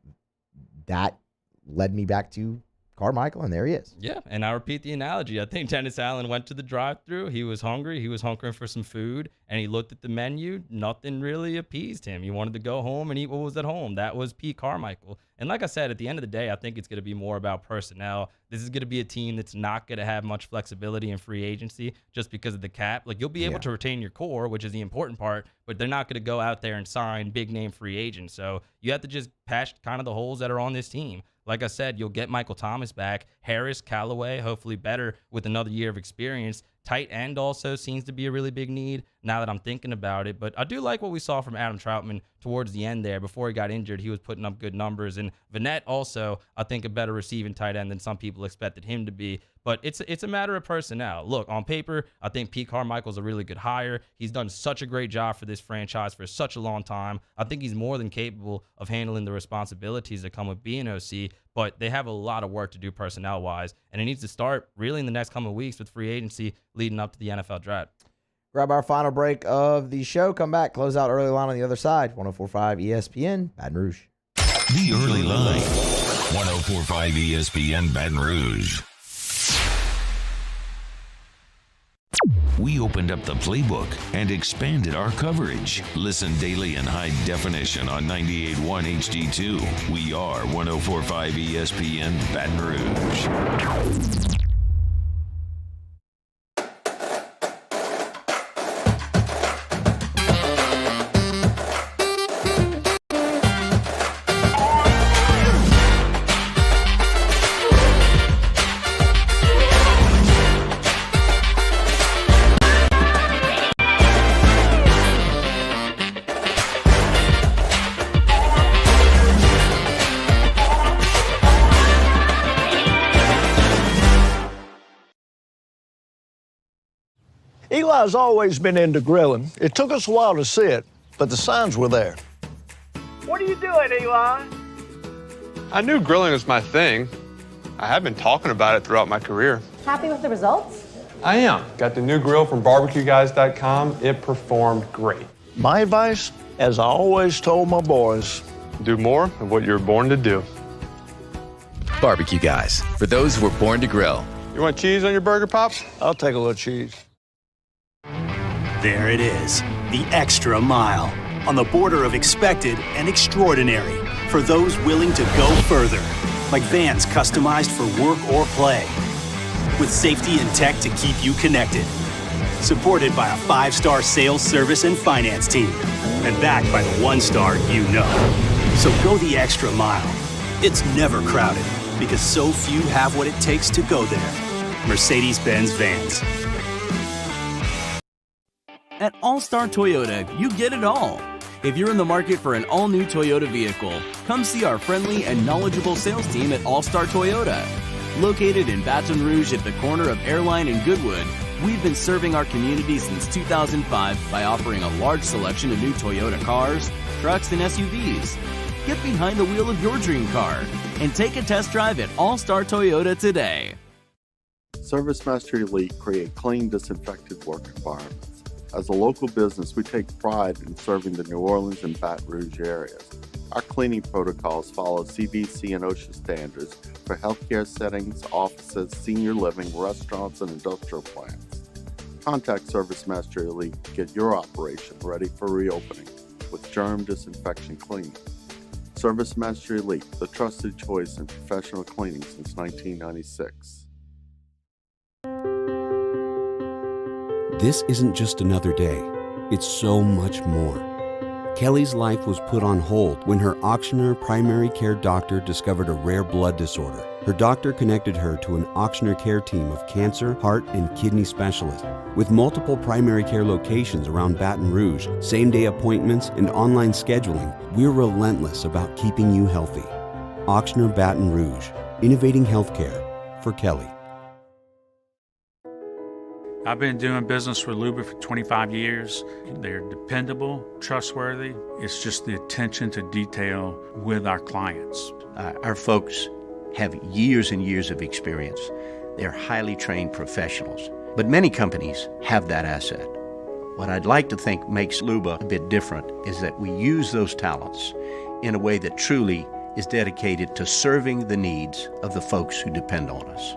that led me back to Carmichael, and there he is. Yeah, and I repeat the analogy. I think Dennis Allen went to the drive-thru. He was hungry. He was hunkering for some food, and he looked at the menu. Nothing really appeased him. He wanted to go home and eat what was at home. That was Pete Carmichael. And like I said, at the end of the day, I think it's going to be more about personnel. This is going to be a team that's not going to have much flexibility in free agency just because of the cap. Like, you'll be able to retain your core, which is the important part, but they're not going to go out there and sign big-name free agents. So you have to just patch kind of the holes that are on this team. Like I said, you'll get Michael Thomas back. Harris, Callaway, hopefully better with another year of experience. Tight end also seems to be a really big need now that I'm thinking about it. But I do like what we saw from Adam Troutman towards the end there. Before he got injured, he was putting up good numbers. And Vanette also, I think, a better receiving tight end than some people expected him to be. But But it's a matter of personnel. Look, on paper, I think Pete Carmichael's a really good hire. He's done such a great job for this franchise for such a long time. I think he's more than capable of handling the responsibilities that come with being OC, but they have a lot of work to do personnel-wise, and it needs to start really in the next couple of weeks with free agency leading up to the NFL draft. Grab our final break of the show. Come back. Close out early line on the other side. 104.5 ESPN, Baton Rouge. The Early Line. 104.5 ESPN Baton Rouge. We opened up the playbook and expanded our coverage. Listen daily in high definition on 98.1 HD2. We are 104.5 ESPN Baton Rouge. Eli's always been into grilling. It took us a while to see it, but the signs were there. What are you doing, Eli? I knew grilling was my thing. I have been talking about it throughout my career. Happy with the results? I am. Got the new grill from barbecueguys.com. It performed great. My advice, as I always told my boys, do more of what you were born to do. Barbecue Guys, for those who were born to grill. You want cheese on your burger, Pops? I'll take a little cheese. There it is, the extra mile, on the border of expected and extraordinary, for those willing to go further, like vans customized for work or play, with safety and tech to keep you connected, supported by a 5-star sales, service, and finance team, and backed by the 1-star you know. So go the extra mile. It's never crowded, because so few have what it takes to go there. Mercedes-Benz Vans. At All-Star Toyota, you get it all. If you're in the market for an all-new Toyota vehicle, come see our friendly and knowledgeable sales team at All-Star Toyota. Located in Baton Rouge at the corner of Airline and Goodwood, we've been serving our community since 2005 by offering a large selection of new Toyota cars, trucks, and SUVs. Get behind the wheel of your dream car and take a test drive at All-Star Toyota today. ServiceMaster Elite create clean, disinfected work environments. As a local business, we take pride in serving the New Orleans and Baton Rouge areas. Our cleaning protocols follow CDC and OSHA standards for healthcare settings, offices, senior living, restaurants, and industrial plants. Contact ServiceMaster Elite to get your operation ready for reopening with germ disinfection cleaning. ServiceMaster Elite, the trusted choice in professional cleaning since 1996. This isn't just another day. It's so much more. Kelly's life was put on hold when her auctioneer primary care doctor discovered a rare blood disorder. Her doctor connected her to an auctioneer care team of cancer, heart, and kidney specialists. With multiple primary care locations around Baton Rouge, same-day appointments, and online scheduling, we're relentless about keeping you healthy. Auctioneer Baton Rouge, innovating healthcare for Kelly. I've been doing business with Luba for 25 years. They're dependable, trustworthy. It's just the attention to detail with our clients. Our folks have years and years of experience. They're highly trained professionals. But many companies have that asset. What I'd like to think makes Luba a bit different is that we use those talents in a way that truly is dedicated to serving the needs of the folks who depend on us.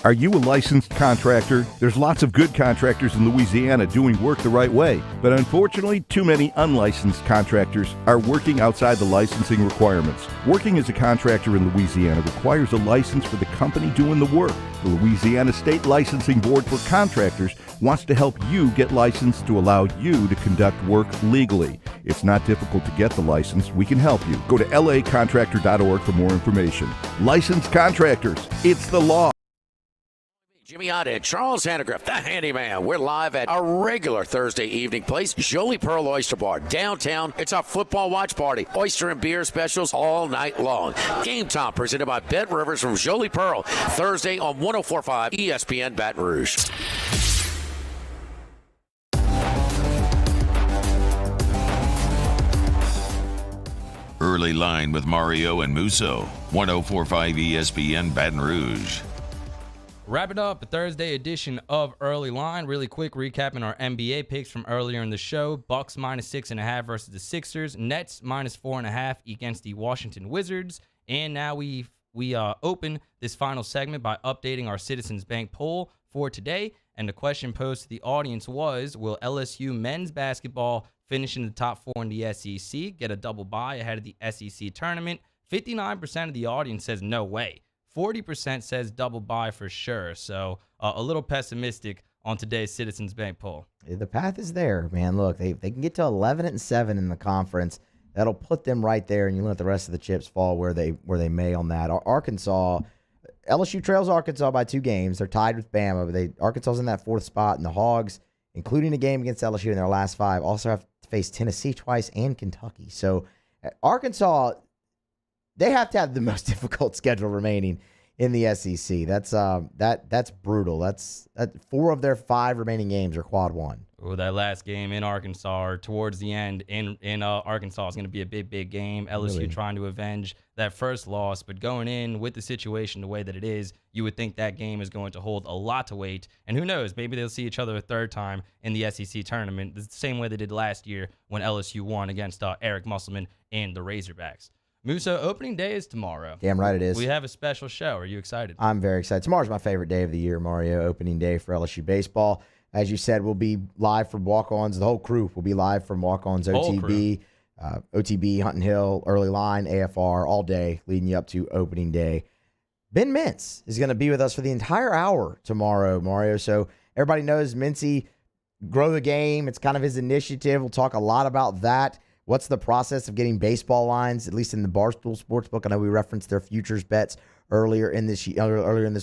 Are you a licensed contractor? There's lots of good contractors in Louisiana doing work the right way, but unfortunately, too many unlicensed contractors are working outside the licensing requirements. Working as a contractor in Louisiana requires a license for the company doing the work. The Louisiana State Licensing Board for Contractors wants to help you get licensed to allow you to conduct work legally. It's not difficult to get the license. We can help you. Go to lacontractor.org for more information. Licensed contractors, it's the law. Jimmy Ott and Charles Hannegriff, the handyman. We're live at our regular Thursday evening place, Jolie Pearl Oyster Bar, downtown. It's our football watch party. Oyster and beer specials all night long. Game time presented by Bet Rivers from Jolie Pearl, Thursday on 104.5 ESPN Baton Rouge. Early Line with Mario and Musso, 104.5 ESPN Baton Rouge. Wrapping up a Thursday edition of Early Line. Really quick recapping our NBA picks from earlier in the show. Bucks -6.5 versus the Sixers. Nets -4.5 against the Washington Wizards. And now we open this final segment by updating our Citizens Bank poll for today. And the question posed to the audience was, will LSU men's basketball finish in the top 4 in the SEC, get a double bye ahead of the SEC tournament? 59% of the audience says no way. 40% says double bye for sure. So a little pessimistic on today's Citizens Bank poll. The path is there, man. Look, they can get to 11-7 in the conference. That'll put them right there, and you let the rest of the chips fall where they may on that. LSU trails Arkansas by 2 games. They're tied with Bama. But Arkansas's in that 4th spot, and the Hogs, including a game against LSU in their last 5, also have to face Tennessee twice and Kentucky. So Arkansas, they have to have the most difficult schedule remaining in the SEC. That's brutal. That's 4 of their 5 remaining games are quad 1. Oh, that last game in Arkansas, or towards the end in Arkansas, is going to be a big game. LSU Really? trying to avenge that first loss, but going in with the situation the way that it is, you would think that game is going to hold a lot of weight. And who knows, maybe they'll see each other a third time in the SEC tournament, the same way they did last year when LSU won against Eric Musselman and the Razorbacks. Musa, opening day is tomorrow. Damn right it is. We have a special show. Are you excited? I'm very excited. Tomorrow's my favorite day of the year, Mario, opening day for LSU baseball. As you said, we'll be live from walk-ons. The whole crew will be live from walk-ons, OTB, Hunting Hill, Early Line, AFR, all day, leading you up to opening day. Ben Mintz is going to be with us for the entire hour tomorrow, Mario. So everybody knows Mincy, Grow the Game. It's kind of his initiative. We'll talk a lot about that. What's the process of getting baseball lines, at least in the Barstool Sportsbook? I know we referenced their futures bets earlier in this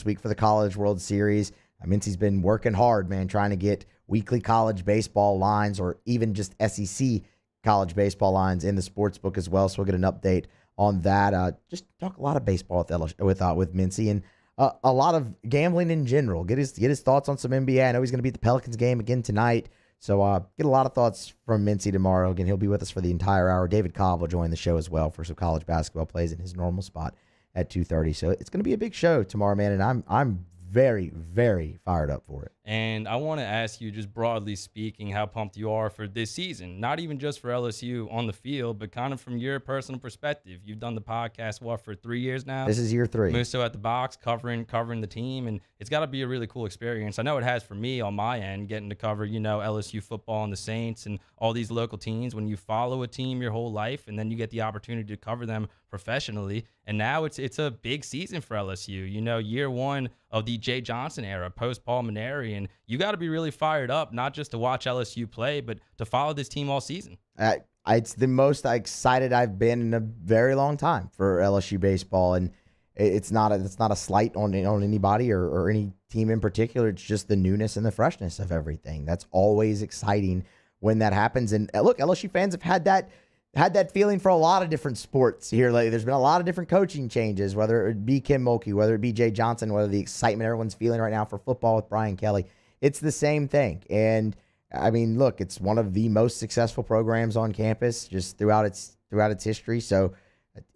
week for the College World Series. Mincy's been working hard, man, trying to get weekly college baseball lines or even just SEC college baseball lines in the sportsbook as well. So we'll get an update on that. Just talk a lot of baseball with Mincy and a lot of gambling in general. Get his thoughts on some NBA. I know he's going to be at the Pelicans game again tonight. So get a lot of thoughts from Mincy tomorrow. Again, he'll be with us for the entire hour. David Cobb will join the show as well for some college basketball plays in his normal spot at 2:30. So it's going to be a big show tomorrow, man, and I'm very, very fired up for it. And I want to ask you, just broadly speaking, how pumped you are for this season. Not even just for LSU on the field, but kind of from your personal perspective. You've done the podcast, for 3 years now? This is year 3. Musso at the box, covering the team, and it's got to be a really cool experience. I know it has for me on my end, getting to cover, LSU football and the Saints and all these local teams. When you follow a team your whole life, and then you get the opportunity to cover them professionally, and now it's a big season for LSU. Year 1 of the Jay Johnson era, post Paul Maneri, and you got to be really fired up, not just to watch LSU play, but to follow this team all season. It's the most excited I've been in a very long time for LSU baseball, and it's not a slight on anybody or any team in particular. It's just the newness and the freshness of everything. That's always exciting when that happens. And look, LSU fans have had that feeling for a lot of different sports here lately. There's been a lot of different coaching changes, whether it be Kim Mulkey, whether it be Jay Johnson, whether the excitement everyone's feeling right now for football with Brian Kelly. It's the same thing. And I mean, look, it's one of the most successful programs on campus just throughout its history. So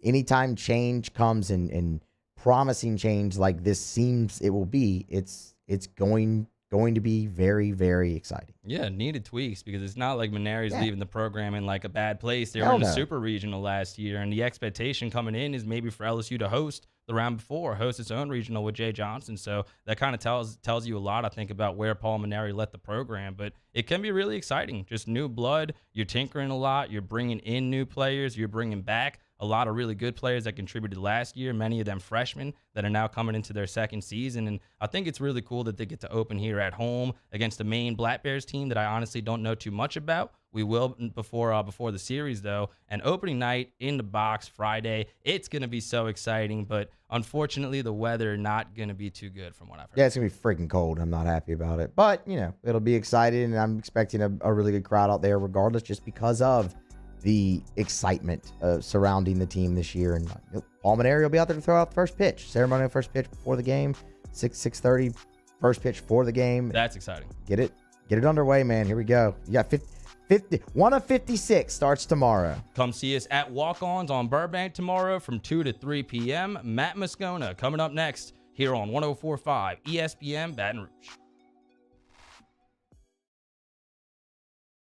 anytime change comes and promising change like this seems it will be, it's going to be very, very exciting. Yeah, needed tweaks, because it's not like Maneri's leaving the program in like a bad place. They were Hell in the no. Super Regional last year, and the expectation coming in is maybe for LSU to host the round before, host its own regional with Jay Johnson. So that kind of tells you a lot, I think, about where Paul Maneri led the program. But it can be really exciting. Just new blood. You're tinkering a lot. You're bringing in new players. You're bringing back a lot of really good players that contributed last year, many of them freshmen that are now coming into their second season. And I think it's really cool that they get to open here at home against the Maine Black Bears team that I honestly don't know too much about. We will before the series, though. And opening night in the box Friday. It's going to be so exciting, but unfortunately, the weather not going to be too good from what I've heard. Yeah, it's going to be freaking cold. I'm not happy about it. But, it'll be exciting, and I'm expecting a really good crowd out there regardless, just because of the excitement surrounding the team this year. And Paul Maneri will be out there to throw out the first pitch. Ceremonial first pitch before the game. 6:30 first pitch for the game. That's exciting. Get it underway, man. Here we go. You got 1 of 56 starts tomorrow. Come see us at Walk-Ons on Burbank tomorrow from 2 to 3 p.m. Matt Moscona coming up next here on 104.5 ESPN Baton Rouge.